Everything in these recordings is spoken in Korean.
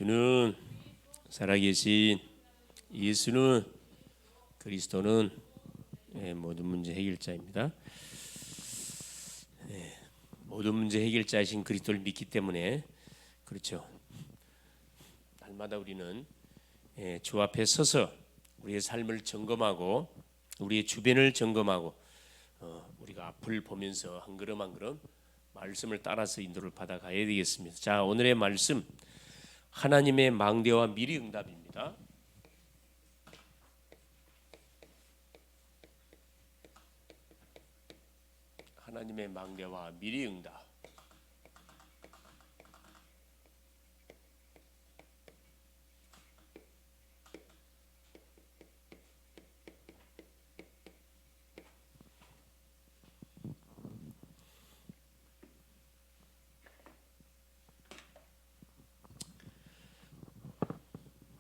주는 살아계신 예수는 그리스도는 모든 문제 해결자입니다. 모든 문제 해결자이신 그리스도를 믿기 때문에 그렇죠. 날마다 우리는 주 앞에 서서 우리의 삶을 점검하고 우리의 주변을 점검하고 우리가 앞을 보면서 한 걸음 한 걸음 말씀을 따라서 인도를 받아가야 되겠습니다. 자, 오늘의 말씀 하나님의 망대와 미리 응답입니다. 하나님의 망대와 미리 응답.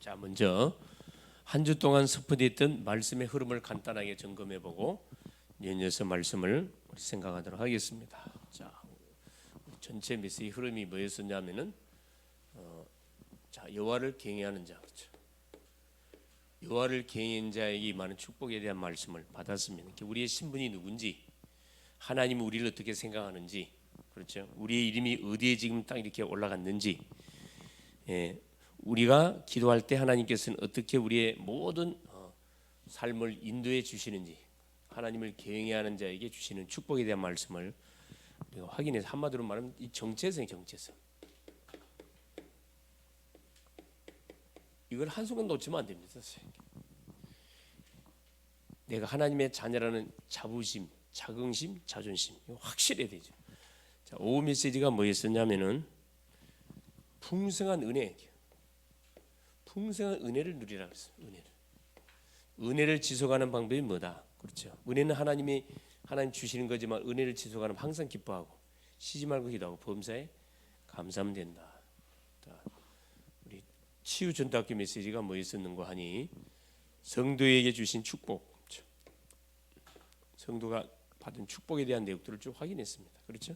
자, 먼저 한 주 동안 선포됐던 말씀의 흐름을 간단하게 점검해보고 이어서 말씀을 우리 생각하도록 하겠습니다. 자, 전체 메시지 흐름이 뭐였었냐면은 자, 여호와를 경외하는 자, 그렇죠. 여호와를 경외하는 자에게 임하는 축복에 대한 말씀을 받았습니다. 우리의 신분이 누군지, 하나님이 우리를 어떻게 생각하는지, 그렇죠. 우리의 이름이 어디에 지금 딱 이렇게 올라갔는지, 우리가 기도할 때 하나님께서는 어떻게 우리의 모든 삶을 인도해 주시는지, 하나님을 경외하는 자에게 주시는 축복에 대한 말씀을 우리가 확인해서 한마디로 말하면 이 정체성. 이걸 한순간 놓치면 안 됩니다. 내가 하나님의 자녀라는 자부심, 자긍심, 자존심 이거 확실해야 되죠. 자, 오후 메시지가 뭐였었냐면은 풍성한 은혜를 누리라 그랬어요. 은혜를 지속하는 방법이 뭐다? 그렇죠. 은혜는 하나님 주시는 거지만 은혜를 지속하는 항상 기뻐하고 쉬지 말고 기도하고 범사에 감사하면 된다. 우리 치유 전도학교 메시지가 뭐였었는가 하니 성도에게 주신 축복, 그렇죠. 성도가 받은 축복에 대한 내용들을 쭉 확인했습니다. 그렇죠.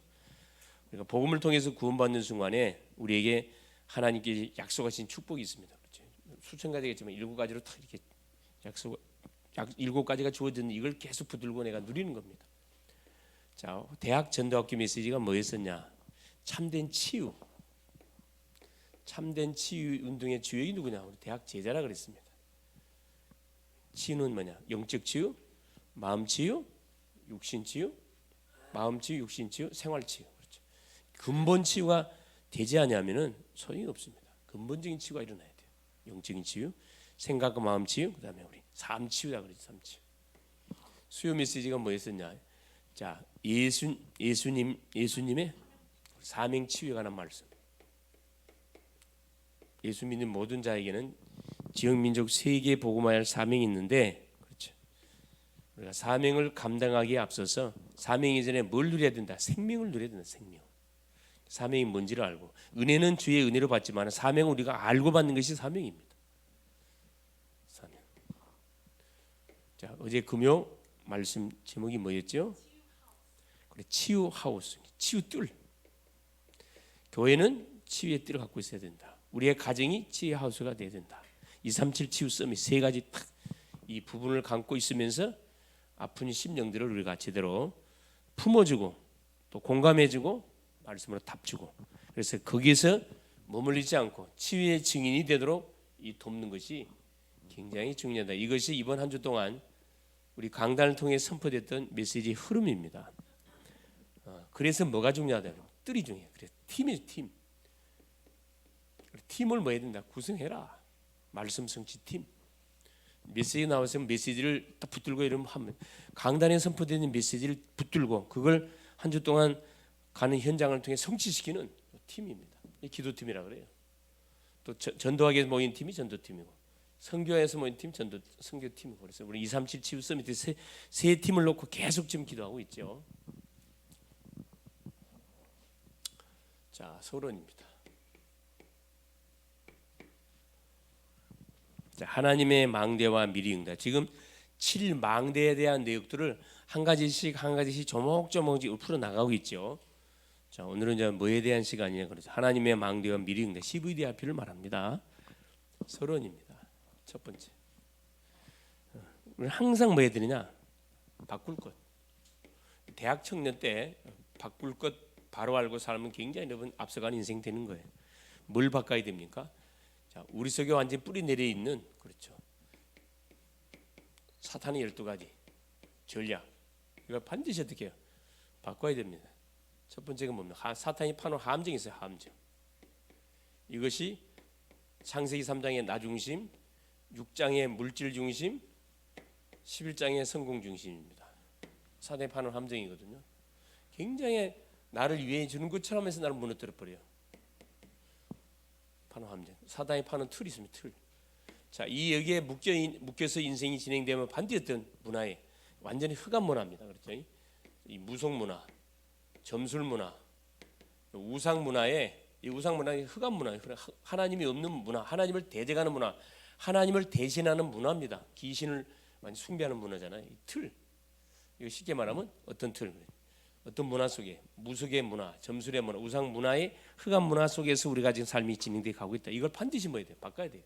그러니까 복음을 통해서 구원받는 순간에 우리에게 하나님께 약속하신 축복이 있습니다. 그렇죠. 수천 가지겠지만 7가지로 딱 이렇게 약 7가지가 주어진 이걸 계속 붙들고 내가 누리는 겁니다. 자, 대학 전도학교 메시지가 뭐였었냐? 참된 치유 운동의 주역이 누구냐? 우리 대학 제자라 그랬습니다. 치유는 뭐냐? 영적 치유, 마음 치유, 육신 치유, 마음 치유, 육신 치유, 생활 치유. 그렇죠. 근본 치유가 되지 않으면은 소용이 없습니다. 근본적인 치유가 일어나야 돼요. 영적인 치유, 생각과 마음 치유, 그다음에 우리 삶 치유다 그러죠. 삶 치유. 수요 메시지가 뭐였었냐? 자, 예수님의 사명 치유에 관한 말씀. 예수 믿는 모든 자에게는 지역 민족 세계에 복음화할 할 사명이 있는데, 그렇죠. 우리가 사명을 감당하기에 앞서서 사명 이전에 뭘 누려야 된다? 생명을 누려야 된다. 생명. 사명이 뭔지를 알고, 은혜는 주의 은혜로 받지만 사명은 우리가 알고 받는 것이 사명입니다. 사명. 자, 어제 금요 말씀 제목이 뭐였죠? 그래, 치유 하우스, 치유 뜰. 교회는 치유의 뜰을 갖고 있어야 된다. 우리의 가정이 치유 하우스가 돼야 된다. 237 치유 서밋 세 가지 딱 이 부분을 감고 있으면서 아픈 심령들을 우리가 제대로 품어주고 또 공감해주고 말씀으로 답주고, 그래서 거기에서 머물리지 않고 치유의 증인이 되도록 이 돕는 것이 굉장히 중요하다. 이것이 이번 한 주 동안 우리 강단을 통해 선포됐던 메시지 흐름입니다. 그래서 뭐가 중요하다? 뜰이 중요해요. 그래, 팀이죠. 팀을 뭐 해야 된다? 구성해라. 말씀 성취 팀. 메시지 나와서 메시지를 딱 붙들고 이러면 하면 강단에 선포되는 메시지를 붙들고 그걸 한 주 동안 가는 현장을 통해 성취시키는 팀입니다. 기도팀이라 그래요. 또 전도학에서 모인 팀이 전도팀이고, 선교회에서 모인 팀 선교팀이고, 그래서 우리 237 치유 서밋 세 팀을 놓고 계속 지금 기도하고 있죠. 자, 서론입니다. 자, 하나님의 망대와 미리 응답. 지금 7망대에 대한 내용들을 한 가지씩 조목조목 풀어 나가고 있죠. 자, 오늘은 이제 뭐에 대한 시간이냐 그러죠. 하나님의 망대와 미리 응대 CVDRP를 말합니다. 서론입니다. 첫 번째. 우리는 항상 뭐 해야 되느냐? 바꿀 것. 대학 청년 때 바꿀 것 바로 알고 살면 굉장히 여러분 앞서가는 인생 되는 거예요. 뭘 바꿔야 됩니까? 자, 우리 속에 완전 뿌리 내려 있는 그렇죠. 사탄의 12가지 전략. 이거 반드시 어떻게 해요? 바꿔야 됩니다. 첫 번째가 뭡니까? 사탄이 파는 함정이 있어요. 함정. 이것이 창세기 3장의 나 중심, 6장의 물질 중심, 11장의 성공 중심입니다. 사탄이 파는 함정이거든요. 굉장히 나를 위해 주는 것처럼 해서 나를 무너뜨려 버려요. 파는 함정. 사탄이 파는 틀이 있습니다. 틀. 자, 이 여기에 묶여서 인생이 진행되면 반드시 어떤 문화에 완전히 흑암 문화입니다. 그렇죠? 이 무속 문화, 점술 문화, 우상 문화에 이 우상 문화의 흑암 문화, 하나님이 없는 문화, 하나님을 대적하는 문화, 하나님을 대신하는 문화입니다. 귀신을 많이 숭배하는 문화잖아요. 이 틀. 이거 쉽게 말하면 어떤 틀, 어떤 문화 속에 무속의 문화, 점술의 문화, 우상 문화의 흑암 문화 속에서 우리가 지금 삶이 진행돼 가고 있다. 이걸 반드시 뭐 해야 돼요? 바꿔야 돼요.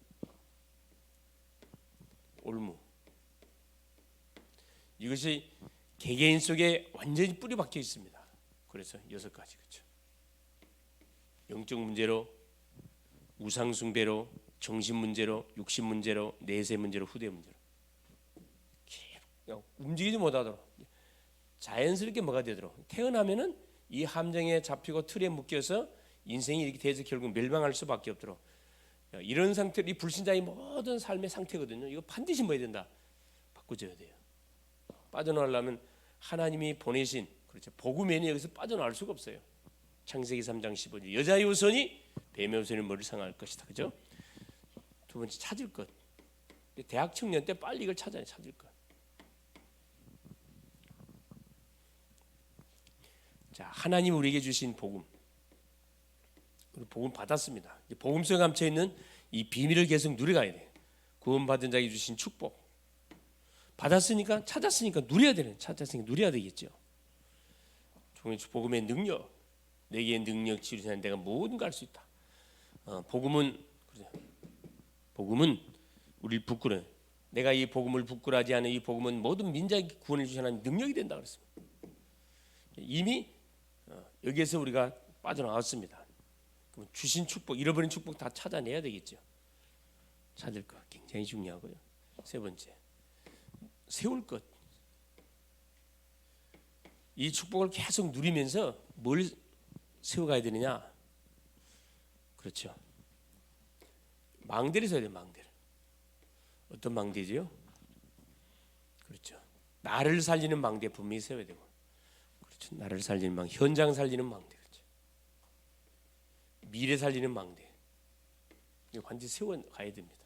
올무. 이것이 개개인 속에 완전히 뿌리 박혀 있습니다. 그래서 6가지 그렇죠. 영적 문제로, 우상 숭배로, 정신 문제로, 육신 문제로, 내세 문제로, 후대 문제로 움직이지 못하도록 자연스럽게 뭐가 되도록 태어나면은 이 함정에 잡히고 틀에 묶여서 인생이 이렇게 돼서 결국 멸망할 수밖에 없도록 이런 상태로 이 불신자의 모든 삶의 상태거든요. 이거 반드시 뭐 해야 된다? 바꿔줘야 돼요. 빠져나오려면 하나님이 보내신 그렇죠. 복음에는 여기서 빠져나올 수가 없어요. 창세기 3장 15절 여자의 후손이 뱀의 후손의 머리를 상할 것이다. 그죠? 두 번째 찾을 것. 대학 청년 때 빨리 이걸 찾아야 찾을 것. 자, 하나님 우리에게 주신 복음. 우리 복음 받았습니다. 복음 속에 감춰 있는 이 비밀을 계속 누려가야 돼요. 구원받은 자에게 주신 축복. 받았으니까 찾았으니까 누려야 되는. 찾았으니까 누려야 되겠죠. 복음의 능력. 내게 능력 치유하는 내가 모든 걸 할 수 있다. 복음은 우리를 부끄러워. 내가 이 복음을 부끄러워하지 않은 이 복음은 모든 민족에게 구원을 주신 하나님 능력이 된다 그랬습니다. 이미 여기에서 우리가 빠져나왔습니다. 주신 축복, 잃어버린 축복 다 찾아내야 되겠죠. 찾을 것 굉장히 중요하고요. 세 번째, 세울 것. 이 축복을 계속 누리면서 뭘 세워가야 되느냐? 그렇죠. 망대를 세워야 돼요. 망대를. 어떤 망대지요? 그렇죠. 나를 살리는 망대 분명히 세워야 되고, 그렇죠. 나를 살리는 망대, 현장 살리는 망대, 그렇죠. 미래 살리는 망대. 이거 반드시 세워가야 됩니다.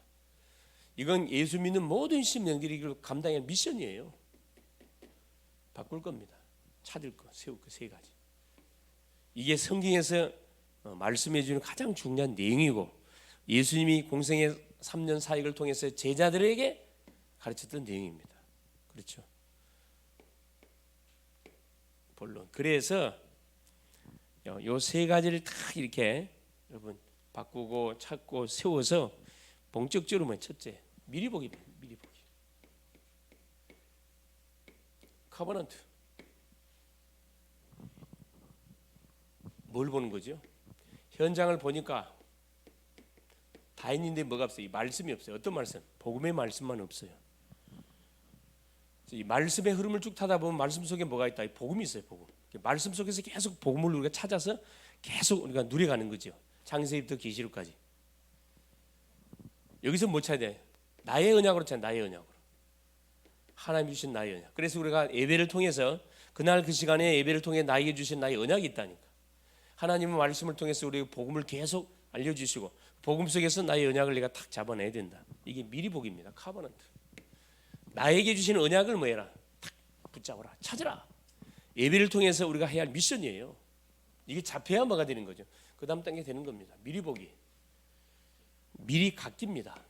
이건 예수 믿는 모든 신명들이 이걸 감당할 미션이에요. 바꿀 겁니다. 찾을 거, 세울 거 세 가지. 이게 성경에서 말씀해 주는 가장 중요한 내용이고 예수님이 공생의 3년 사역을 통해서 제자들에게 가르쳤던 내용입니다. 그렇죠. 본론. 그래서 요 세 가지를 다 이렇게 여러분 바꾸고 찾고 세워서 본격적으로 뭐 첫째 미리 보기입니다. 미리 보기. 커버넌트. 뭘 보는 거죠? 현장을 보니까 다 있는데 뭐가 없어요? 이 말씀이 없어요. 어떤 말씀? 복음의 말씀만 없어요. 이 말씀의 흐름을 쭉 타다 보면 말씀 속에 뭐가 있다? 이 복음이 있어요. 복음. 말씀 속에서 계속 복음을 우리가 찾아서 계속 우리가 누려가는 거죠. 창세기부터 계시록까지. 여기서 뭐 찾아야 돼? 나의 언약으로 찾아. 나의 언약으로. 하나님 주신 나의 언약. 그래서 우리가 예배를 통해서 그날 그 시간에 예배를 통해 나에게 주신 나의 언약이 있다니까. 하나님의 말씀을 통해서 우리 복음을 계속 알려주시고 복음 속에서 나의 언약을 내가 탁 잡아내야 된다. 이게 미리 복입니다. 카버넌트. 나에게 주신 언약을 뭐 해라? 탁 붙잡아라. 찾으라. 예배를 통해서 우리가 해야 할 미션이에요. 이게 잡혀야 뭐가 되는 거죠. 그 다음 단계 되는 겁니다. 미리 보기. 미리 갖기입니다.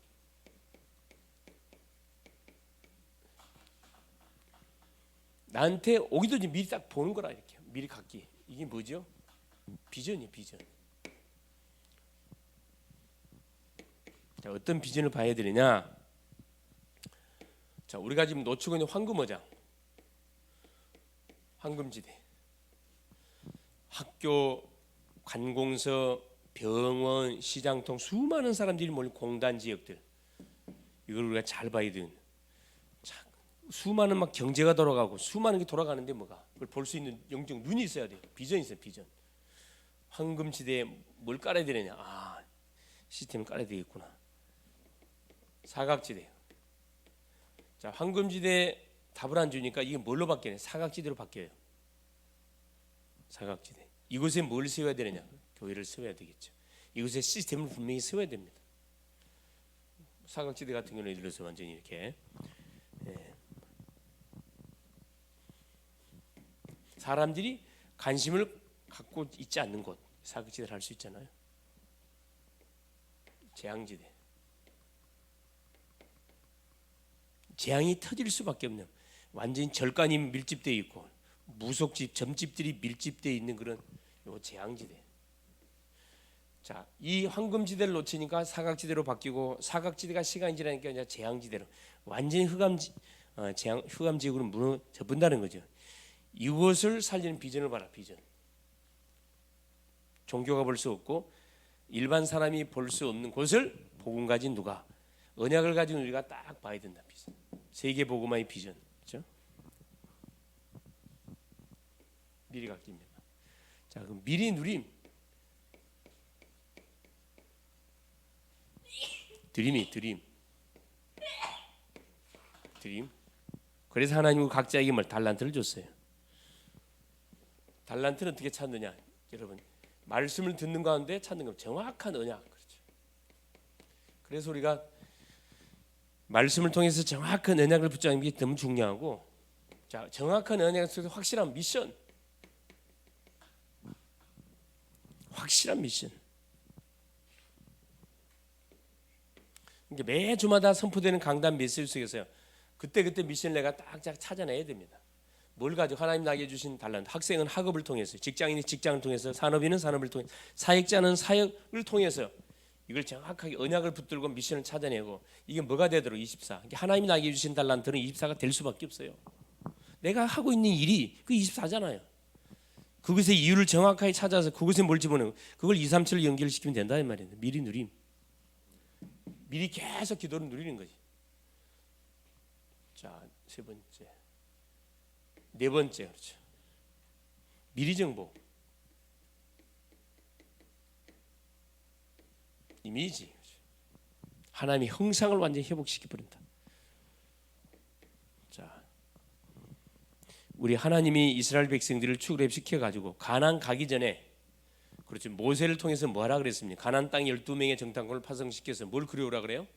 나한테 오기도 전에 미리 딱 보는 거라 이렇게. 미리 갖기. 이게 뭐죠? 비전이에요, 비전. 자, 어떤 비전을 봐야 되느냐? 자, 우리가 지금 놓치고 있는 황금어장, 황금지대, 학교, 관공서, 병원, 시장통 수많은 사람들이 몰린 공단 지역들, 이걸 우리가 잘 봐야 되는. 수많은 막 경제가 돌아가고 수많은 게 돌아가는데 뭐가 그걸 볼 수 있는 영적 눈이 있어야 돼요. 비전이 있어요, 비전. 황금지대에 뭘 깔아야 되느냐? 시스템을 깔아야 되겠구나. 사각지대. 자, 황금지대 답을 안 주니까 이게 뭘로 바뀌냐? 사각지대로 바뀌어요. 사각지대. 이곳에 뭘 세워야 되느냐? 교회를 세워야 되겠죠. 이곳에 시스템을 분명히 세워야 됩니다. 사각지대 같은 경우는 예를 들어서 완전히 이렇게 사람들이 관심을 갖고 있지 않는 곳, 사각지대를 할 수 있잖아요. 재앙지대. 재앙이 터질 수밖에 없는, 완전히 절간이 밀집되어 있고 무속집, 점집들이 밀집되어 있는 그런 요 재앙지대. 자, 이 황금지대를 놓치니까 사각지대로 바뀌고, 사각지대가 시간이 지나니까 이제 재앙지대로 완전히 흑암지역으로 무너져 본다는 거죠. 이것을 살리는 비전을 봐라, 비전. 종교가 볼 수 없고 일반 사람이 볼 수 없는 곳을 복음 가진 누가, 언약을 가진 우리가 딱 봐야 된다, 비전. 세계 복음화의 비전, 그렇죠? 미리 갖기입니다. 자, 그럼 미리 누림, 드림. 그래서 하나님은 각자에게 달란트를 줬어요. 달란트는 어떻게 찾느냐? 여러분, 말씀을 듣는 가운데 찾는 건 정확한 언약, 그렇죠? 그래서 우리가 말씀을 통해서 정확한 언약을 붙잡는 게 너무 중요하고, 자, 정확한 언약 속에서 확실한 미션. 이게 매 주마다 선포되는 강단 메시지 속에서요, 그때 미션을 내가 딱 찾아내야 됩니다. 뭘 가지고 하나님 나에게 주신 달란트. 학생은 학업을 통해서, 직장인이 직장을 통해서, 산업인은 산업을 통해서, 사역자는 사역을 통해서 이걸 정확하게 언약을 붙들고 미션을 찾아내고, 이게 뭐가 되도록 24. 하나님이 나에게 주신 달란트는 24가 될 수밖에 없어요. 내가 하고 있는 일이 그 24잖아요. 그것의 이유를 정확하게 찾아서 그것에 뭘 집어넣고 그걸 2, 3, 7을 연결시키면 된다 이 말이에요. 미리 누림. 미리 계속 기도를 누리는 거지. 자, 세 번째. 네 번째, 그렇죠. 미리 정보. 이미지. 그렇죠. 하나님이 형상을 완전히 회복시켜 버린다. 자, 우리 하나님이 이스라엘 백성들을 출애굽시켜 가지고 가나안 가기 전에, 그렇죠, 모세를 통해서 뭐하라 그랬습니까? 가나안 땅 12명의 정탐꾼을 파송시켜서 뭘 그려오라 그래요?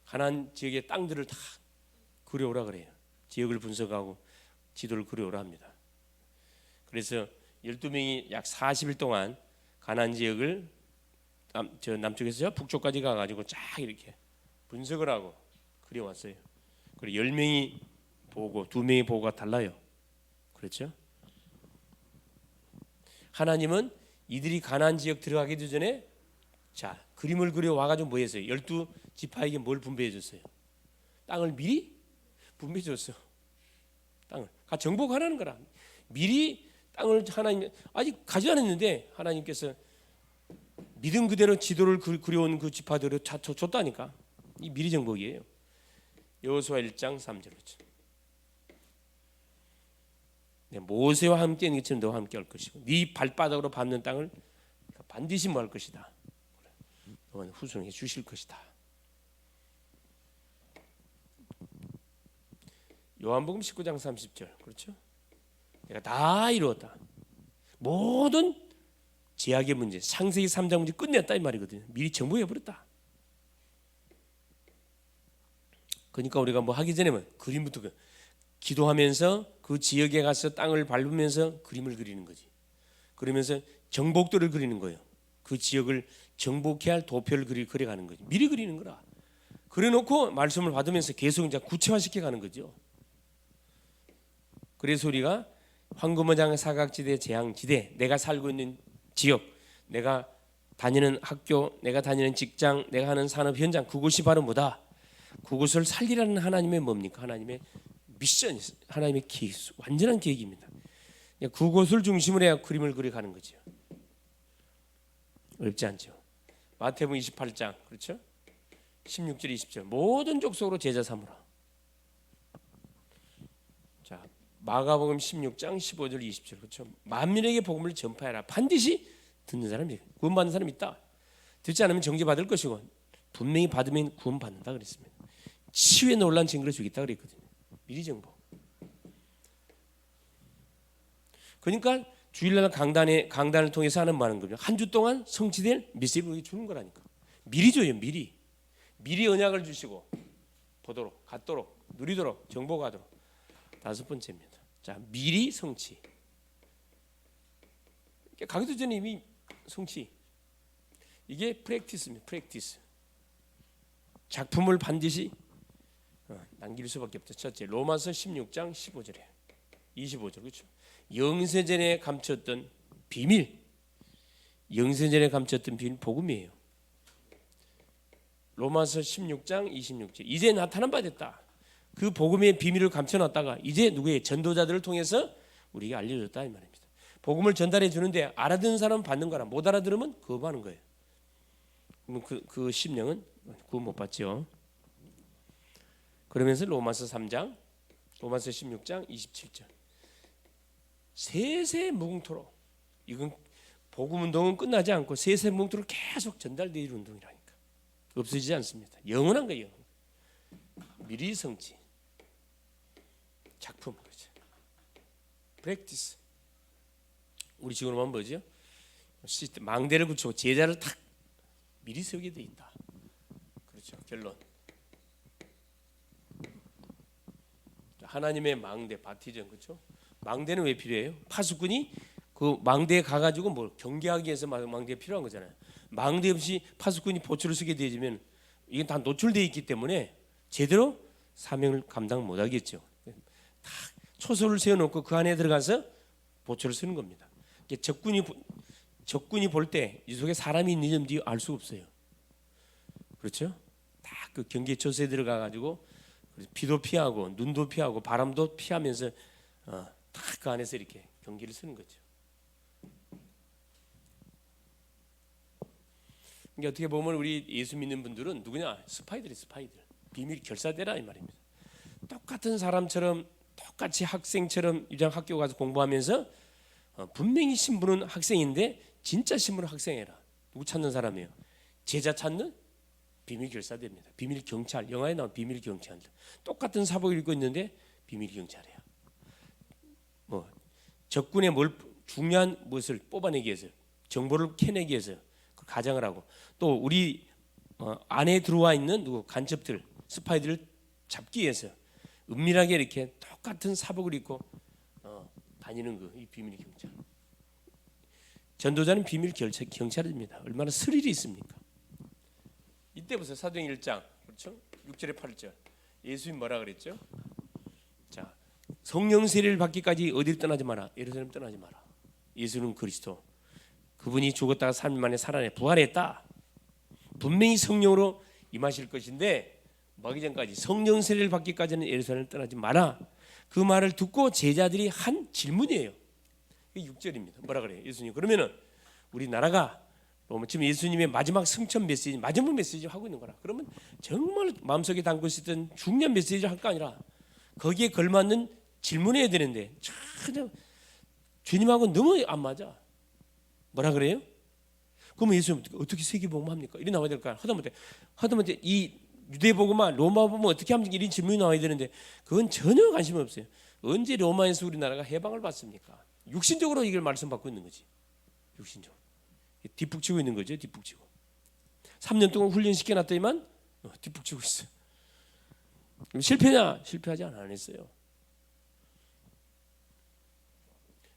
가나안 지역의 땅들을 다 그려오라 그래요. 지역을 분석하고 지도를 그려오라 합니다. 그래서 12명이 약 40일 동안 가나안 지역을 남쪽에서 북쪽까지 가가지고 쫙 이렇게 분석을 하고 그려왔어요. 그리고 10명이 보고 2명이 보고가 달라요. 그렇죠? 하나님은 이들이 가나안 지역 들어가기도 전에 자, 그림을 그려 와가지고 뭐 했어요? 12지파에게 뭘 분배해 줬어요? 땅을 미리 분배해 줬어. 땅을 정보가 하라는 거라. 미리 땅을 하나님 아직 가지 않았는데 하나님께서 믿음 그대로 지도를 그려온 그 지파들을 줬다니까. 이 미리 정복이에요. 여호수아 1장 3절이죠. 네, 모세와 함께 있는 것처럼 너와 함께 할 것이고 네 발바닥으로 밟는 땅을 반드시 뭐 할 것이다. 너는 후손에게 주실 것이다. 요한복음 19장 30절 그렇죠? 내가 다 이루었다. 모든 제약의 문제, 창세기 3장 문제 끝냈다 이 말이거든요. 미리 정보해 버렸다. 그러니까 우리가 뭐 하기 전에 그림부터 기도하면서 그 지역에 가서 땅을 밟으면서 그림을 그리는 거지. 그러면서 정복도를 그리는 거예요. 그 지역을 정복해야 할 도표를 그려가는 거지. 미리 그리는 거라. 그래놓고 말씀을 받으면서 계속 이제 구체화시켜 가는 거죠. 그래서 우리가 황금어장 사각지대 재앙지대, 내가 살고 있는 지역, 내가 다니는 학교, 내가 다니는 직장, 내가 하는 산업 현장, 그곳이 바로 뭐다? 그곳을 살리라는 하나님의 뭡니까? 하나님의 미션, 하나님의 계획, 완전한 계획입니다. 그곳을 중심으로 해야 그림을 그려가는 거죠. 어렵지 않죠. 마태복음 28장, 그렇죠? 16절 20절 모든 족속으로 제자 삼으라. 자, 마가복음 16장 15절 20절, 그렇죠? 만민에게 복음을 전파해라. 반드시 듣는 사람이, 구원받는 사람이 있다. 듣지 않으면 정죄받을 것이고 분명히 받으면 구원받는다 그랬습니다. 치유에 놀란 증거를 주겠다 그랬거든요. 미리 정보. 그러니까 주일날 강단을 통해서 하는 말은 거죠. 한 주 동안 성취될 메시지를 주는 거라니까. 미리 줘요. 미리 언약을 주시고 보도록, 갖도록, 누리도록, 정보가 하도록. 다섯 번째입니다. 자, 미리 성취. 가기도 전에 이미 성취. 이게 프랙티스입니다. 프랙티스. 작품을 반드시 남길 수밖에 없죠. 첫째, 로마서 16장 15절에 25절, 그렇죠? 영세전에 감췄던 비밀, 영세전에 감췄던 비밀 복음이에요. 로마서 16장 26절, 이제 나타난 바 됐다. 그 복음의 비밀을 감춰놨다가 이제 누구의 전도자들을 통해서 우리에게 알려줬다 이 말입니다. 복음을 전달해 주는데 알아듣는 사람은 받는 거라, 못 알아들으면 거부하는 거예요. 그러면 그 심령은 구원 못 받죠. 그러면서 로마서 3장, 로마서 16장 27절, 세세 무궁토록, 이건 복음 운동은 끝나지 않고 세세 무궁토록 계속 전달되는 운동이라니까. 없어지지 않습니다. 영원한 거예요. 미리 성취, 작품, 그렇죠. 프랙티스. 우리 지금 보면 뭐죠? 시스템, 망대를 굳히고 제자를 탁 미리 세우게 돼 있다. 그렇죠. 결론. 하나님의 망대, 바티전, 그렇죠? 망대는 왜 필요해요? 파수꾼이 그 망대에 가가지고 뭘 경계하기 위해서 망대가 필요한 거잖아요. 망대 없이 파수꾼이 보초를 쓰게 되어지면 이게 다 노출되어 있기 때문에 제대로 사명을 감당 못하겠죠. 다 초소를 세워놓고 그 안에 들어가서 보초를 쓰는 겁니다. 적군이 볼 때 이 속에 사람이 있는지 알 수 없어요. 그렇죠? 다 그 경계 초소에 들어가가지고 비도 피하고 눈도 피하고 바람도 피하면서 다 그 안에서 이렇게 경계를 쓰는 거죠. 그러니까 어떻게 보면 우리 예수 믿는 분들은 누구냐? 스파이들. 비밀 결사대라 이 말입니다. 똑같은 사람처럼 똑같이 학생처럼 유장 학교 가서 공부하면서 분명히 신분은 학생인데 진짜 신분은 학생이라. 누구 찾는 사람이에요? 제자 찾는 비밀 결사대입니다. 비밀 경찰, 영화에 나온 비밀 경찰. 똑같은 사복을 입고 있는데 비밀 경찰이야. 뭐 적군의 중요한 무엇을 뽑아내기 위해서, 정보를 캐내기 위해서 그 가장을 하고, 또 우리 안에 들어와 있는 누구 간첩들, 스파이들을 잡기 위해서 은밀하게 이렇게 똑같은 사복을 입고 다니는 이 비밀 경찰. 전도자는 비밀 경찰입니다. 얼마나 스릴이 있습니까? 이때부터 사도행 1장, 그렇죠? 6절에 8절 예수님 뭐라 그랬죠? 자, 성령 세례를 받기까지 어디를 떠나지 마라. 예루살렘 떠나지 마라. 예수는 그리스도, 그분이 죽었다가 3일 만에 살아내 부활했다. 분명히 성령으로 임하실 것인데 뭐하기 전까지, 성령 세례를 받기까지는 예루살렘을 떠나지 마라. 그 말을 듣고 제자들이 한 질문이에요. 6절입니다. 뭐라 그래요? 예수님, 그러면은 우리나라가 지금 예수님의 마지막 승천 메시지, 마지막 메시지 하고 있는 거라. 그러면 정말 마음속에 담고 있었던 중요한 메시지를 할 거 아니라 거기에 걸맞는 질문해야 되는데 전혀 주님하고 너무 안 맞아. 뭐라 그래요? 그러면 예수님 어떻게 세계복음 합니까? 이리 나와야 될까요? 하다못해 이 유대복음과 로마복음 어떻게 하면 이런 질문이 나와야 되는데 그건 전혀 관심 없어요. 언제 로마에서 우리나라가 해방을 받습니까? 육신적으로 이걸 말씀받고 있는 거지. 육신적으로 뒷북치고 있는 거죠. 뒷북치고 3년 동안 훈련시켜놨더니만 뒷북치고 있어. 실패냐? 실패하지 안 했어요.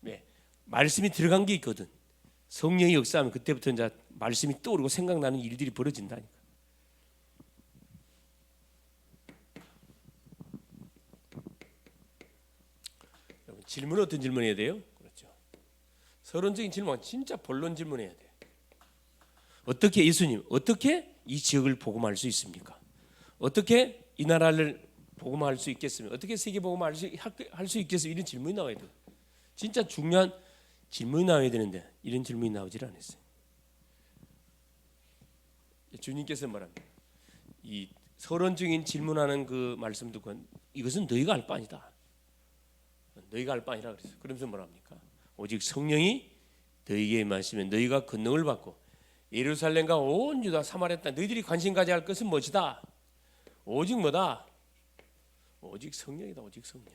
네, 말씀이 들어간 게 있거든. 성령이 역사하면 그때부터 이제 말씀이 떠오르고 생각나는 일들이 벌어진다니까. 질문은 어떤 질문해야 돼요? 그렇죠. 서론적인 질문, 진짜 본론 질문해야 돼. 어떻게 예수님, 어떻게 이 지역을 복음할 수 있습니까? 어떻게 이 나라를 복음할 수 있겠습니까? 어떻게 세계 복음할 수 있겠습니까? 이런 질문이 나와야 돼. 진짜 중요한 질문이 나와야 되는데 이런 질문이 나오질 않았어요. 주님께서 말합니다. 이 서론적인 질문하는 그 말씀 듣고 이것은 너희가 알 바 아니다. 너희가 알 바 아니라 그랬어요. 그러면서 뭐랍니까? 오직 성령이 너희에게 말씀면 너희가 권능을 받고 예루살렘과 온 유다 사마리아 땅 너희들이 관심 가져야 할 것은 무엇이다? 오직 뭐다? 오직 성령이다. 오직 성령.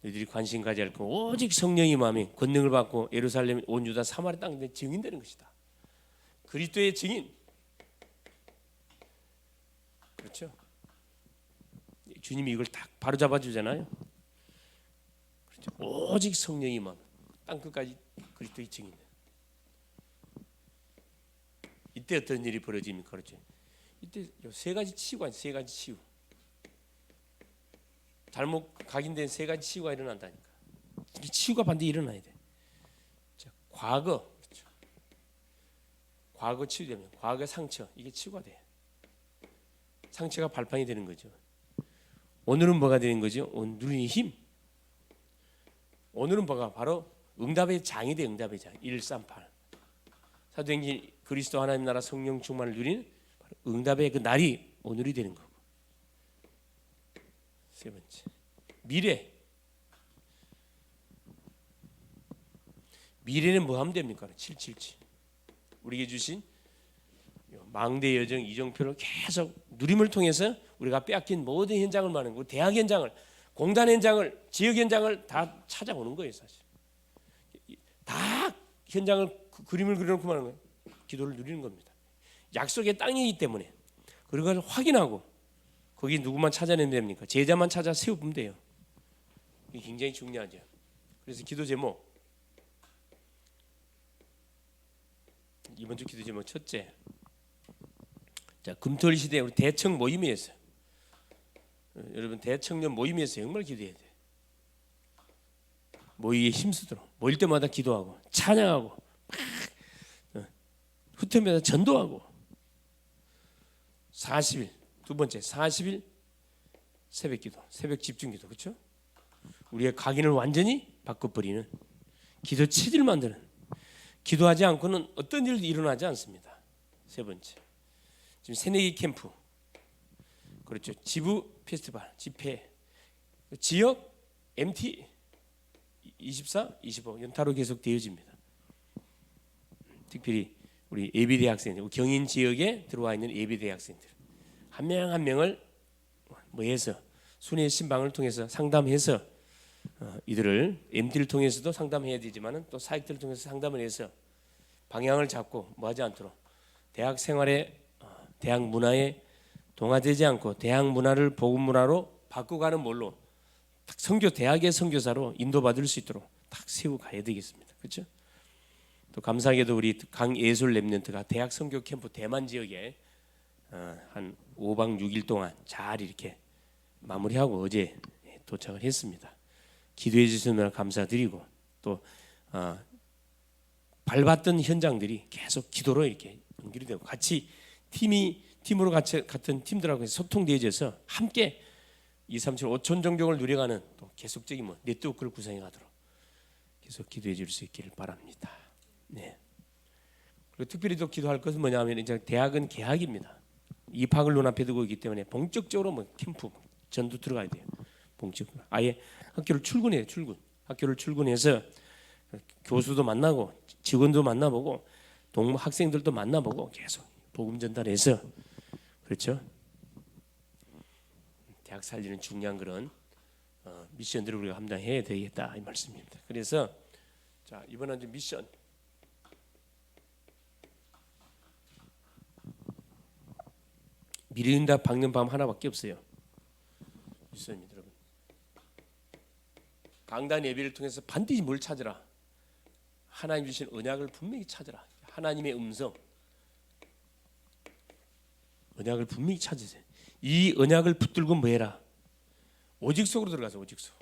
너희들이 관심 가져야 할 것 오직 성령이 마음에 권능을 받고 예루살렘 온 유다 사마리아 땅에 증인되는 것이다. 그리스도의 증인. 그렇죠? 주님이 이걸 딱 바로 잡아주잖아요. 그렇죠? 오직 성령이 마음 땅 끝까지 그리스도의 증인. 이때 어떤 일이 벌어집니까? 그렇죠? 이때 세 가지 치유가 있어요. 세 가지 치유. 잘못 각인된 세 가지 치유가 일어난다니까. 이 치유가 반드시 일어나야 돼. 자, 과거, 그렇죠. 과거 치유되면 과거 상처 이게 치유가 돼. 상처가 발판이 되는 거죠. 오늘은 뭐가 되는 거죠? 오늘은 힘. 오늘은 뭐가 바로 응답의 장이 돼. 응답의 장. 138. 사도행전 그리스도 하나님 나라 성령 충만을 누리는 응답의 그 날이 오늘이 되는 거고. 세 번째, 미래. 미래는 뭐 하면 됩니까? 777. 우리에게 주신 망대 여정 이정표를 계속 누림을 통해서 우리가 빼앗긴 모든 현장을 말하는 거고, 대학 현장을, 공단 현장을, 지역 현장을 다 찾아오는 거예요. 사실 다 현장을 그림을 그려놓고 말하는 거예요. 기도를 누리는 겁니다. 약속의 땅이기 때문에 그걸 확인하고 거기 누구만 찾아내면 됩니까? 제자만 찾아 세우면 돼요. 이게 굉장히 중요하죠. 그래서 기도 제목, 이번 주 기도 제목 첫째, 자, 금토일 시대 우리 대청 모임이었어요. 여러분 대청년 모임에서 정말 기도해야 돼. 모임에 힘쓰도록 모일 때마다 기도하고 찬양하고 흩으면서 전도하고 40일 두 번째 40일 새벽 기도, 새벽 집중 기도, 그렇죠? 우리의 각인을 완전히 바꿔버리는 기도 체질 만드는, 기도하지 않고는 어떤 일도 일어나지 않습니다. 세 번째, 지금 새내기 캠프, 그렇죠? 지부 페스티벌, 집회, 지역 MT 24, 25 연타로 계속 되어집니다. 특별히 우리 예비대 학생들, 경인 지역에 들어와 있는 예비대 학생들 한 명 한 명을 해서 순회 신방을 통해서 상담해서 이들을 MT를 통해서도 상담해야 되지만은 또 사역들을 통해서 상담을 해서 방향을 잡고 뭐하지 않도록 대학 생활에 대학 문화에 동화되지 않고 대학 문화를 복음 문화로 바꾸가는 뭘로 딱 선교 대학의 선교사로 인도받을 수 있도록 딱 세우고 가야 되겠습니다. 그렇죠? 또 감사하게도 우리 강예술 랩런트가 대학 선교 캠프 대만 지역에 한 5박 6일 동안 잘 이렇게 마무리하고 어제 도착을 했습니다. 기도해 주시느라 감사드리고 또 밟았던 현장들이 계속 기도로 이렇게 연결이 되고 같이 팀으로 같은 팀들하고 소통되어져서 함께 237 5천 종족을 누려가는 또 계속적인 네트워크를 구성해 가도록 계속 기도해 줄 수 있기를 바랍니다. 네. 그리고 특별히 또 기도할 것은 뭐냐면 이제 대학은 개학입니다. 입학을 눈앞에 두고 있기 때문에 본격적으로 캠프 전도 들어가야 돼요. 본격적으로 아예 학교를 출근해요. 학교를 출근해서 교수도 만나고 직원도 만나보고 학생들도 만나보고 계속 복음 전달해서, 그렇죠? 대학 살리는 중요한 그런 미션들을 우리가 감당해야 되겠다 이 말씀입니다. 그래서 자, 이번엔 이제 미션. 미래응답 박는 밤 하나밖에 없어요. 미션입니다, 여러분. 강단 예배를 통해서 반드시 뭘 찾으라? 하나님 주신 언약을 분명히 찾으라. 하나님의 음성. 언약을 분명히 찾으세요. 이 언약을 붙들고 뭐해라? 오직 속으로 들어가서 오직 속.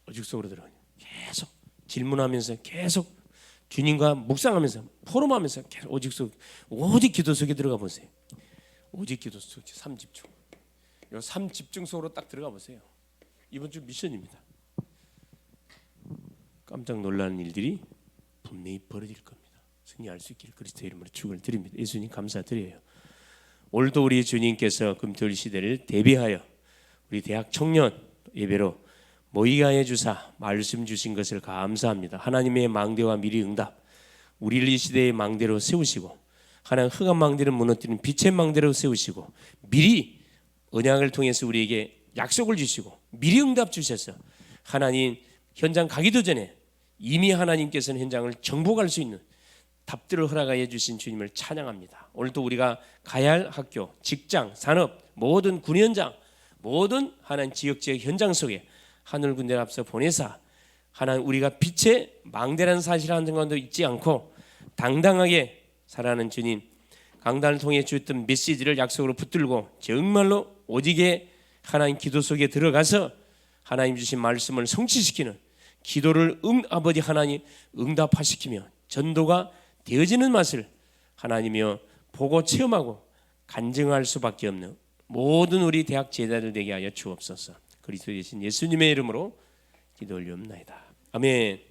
오직 속으로 들어가요. 계속 질문하면서 계속 주님과 묵상하면서 포럼하면서 계속 오직 기도 속에 들어가 보세요. 오직 기도 속 삼집중. 요 삼집중 속으로 딱 들어가 보세요. 이번 주 미션입니다. 깜짝 놀라는 일들이 분명히 벌어질 겁니다. 승리할 수 있기를 그리스도의 이름으로 축원을 드립니다. 예수님 감사드려요. 오늘도 우리 주님께서 금토일 시대를 대비하여 우리 대학 청년 예배로 모이게 하여 주사 말씀 주신 것을 감사합니다. 하나님의 망대와 미리 응답, 우리를 이 시대의 망대로 세우시고 하나님 흑암 망대를 무너뜨리는 빛의 망대로 세우시고 미리 언약을 통해서 우리에게 약속을 주시고 미리 응답 주셔서 하나님 현장 가기도 전에 이미 하나님께서는 현장을 정복할 수 있는 답들을 허락하여 주신 주님을 찬양합니다. 오늘도 우리가 가야 할 학교, 직장, 산업, 모든 군 현장, 모든 하나님 지역 현장 속에 하늘 군대를 앞서 보내사 하나님 우리가 빛의 망대라는 사실을 한 순간도 잊지 않고 당당하게 살아가는 주님 강단을 통해 주었던 메시지를 약속으로 붙들고 정말로 오직의 하나님 기도 속에 들어가서 하나님 주신 말씀을 성취시키는 기도를 아버지 하나님 응답하시키며 전도가 되어지는 맛을 하나님이여 보고 체험하고 간증할 수밖에 없는 모든 우리 대학 제자들 되게 하여 주옵소서. 그리스도 되신 예수님의 이름으로 기도 올리옵나이다. 아멘.